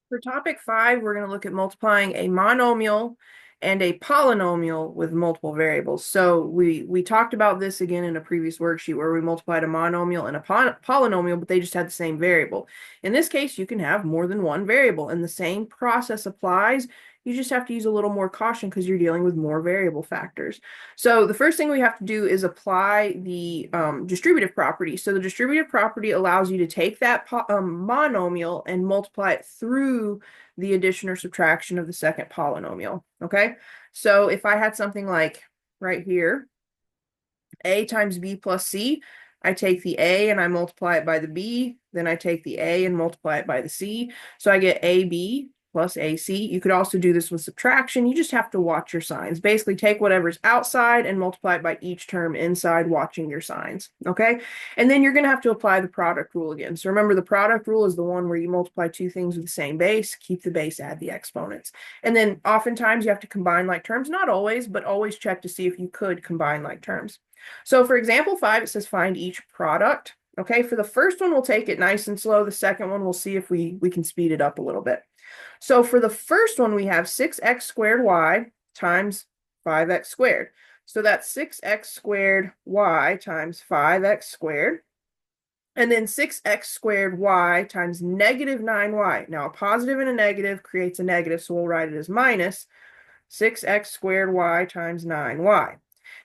For topic 5, we're going to look at multiplying a monomial and a polynomial with multiple variables. So we talked about this again in a previous worksheet where we multiplied a monomial and a polynomial, but they just had the same variable. In this case, you can have more than one variable, and the same process applies. You just have to use a little more caution because you're dealing with more variable factors. So the first thing we have to do is apply the distributive property. So the distributive property allows you to take that monomial and multiply it through the addition or subtraction of the second polynomial. Okay, so if I had something like right here, a times b plus c, I take the a and I multiply it by the b, then I take the a and multiply it by the c. So I get ab plus ac. You could also do this with subtraction. You just have to watch your signs. Basically, take whatever's outside and multiply it by each term inside, watching your signs. Okay? And then you're going to have to apply the product rule again. So remember, the product rule is the one where you multiply two things with the same base, keep the base, add the exponents. And then oftentimes you have to combine like terms. Not always, but always check to see if you could combine like terms. So for example 5, it says find each product. Okay, for the first one, we'll take it nice and slow. The second one, we'll see if we can speed it up a little bit. So for the first one, we have 6x squared y times 5x squared. So that's 6x squared y times 5x squared. And then 6x squared y times negative 9y. Now, a positive and a negative creates a negative, so we'll write it as minus 6x squared y times 9y.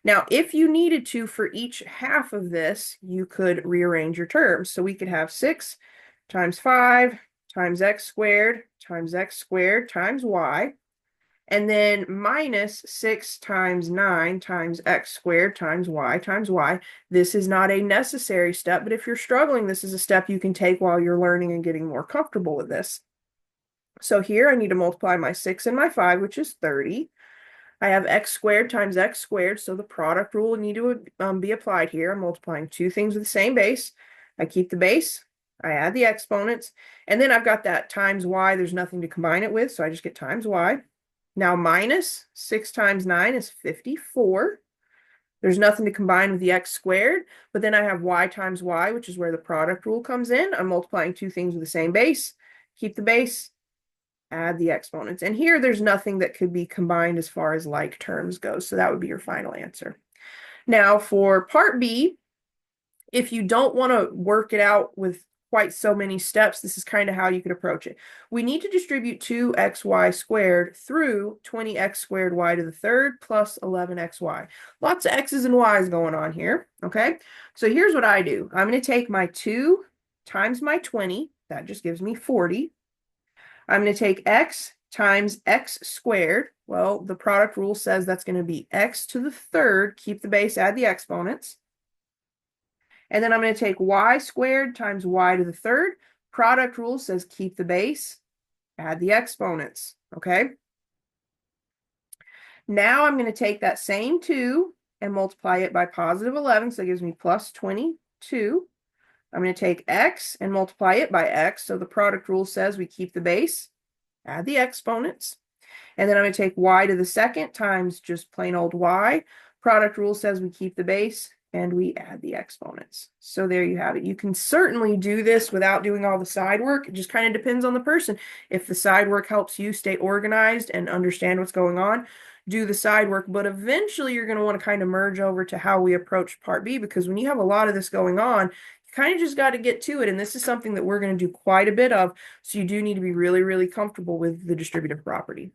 Now, if you needed to, for each half of this, you could rearrange your terms. So we could have 6 times 5 times x squared times y, and then minus 6 times 9 times x squared times y. This is not a necessary step, but if you're struggling, this is a step you can take while you're learning and getting more comfortable with this. So here I need to multiply my 6 and my 5, which is 30. I have x squared times x squared, so the product rule will need to be applied here. I'm multiplying two things with the same base. I keep the base, I add the exponents, and then I've got that times y. There's nothing to combine it with, so I just get times y. Now minus 6 times 9 is 54. There's nothing to combine with the x squared, but then I have y times y, which is where the product rule comes in. I'm multiplying two things with the same base, keep the base, add the exponents. And here there's nothing that could be combined as far as like terms goes. So that would be your final answer. Now for part B, if you don't want to work it out with quite so many steps, this is kind of how you could approach it. We need to distribute 2xy squared through 20x squared y to the third plus 11xy. Lots of x's and y's going on here, okay? So here's what I do. I'm going to take my 2 times my 20. That just gives me 40. I'm going to take x times x squared. Well, the product rule says that's going to be x to the third. Keep the base, add the exponents. And then I'm going to take y squared times y to the third. Product rule says keep the base, add the exponents. Okay. Now I'm going to take that same 2 and multiply it by positive 11. So it gives me plus 22. I'm going to take x and multiply it by x. So the product rule says we keep the base, add the exponents. And then I'm going to take y to the second times just plain old y. Product rule says we keep the base and we add the exponents. So there you have it. You can certainly do this without doing all the side work. It just kind of depends on the person. If the side work helps you stay organized and understand what's going on, do the side work. But eventually you're going to want to kind of merge over to how we approach part B, because when you have a lot of this going on, kind of just got to get to it. And this is something that we're going to do quite a bit of. So you do need to be really, really comfortable with the distributive property.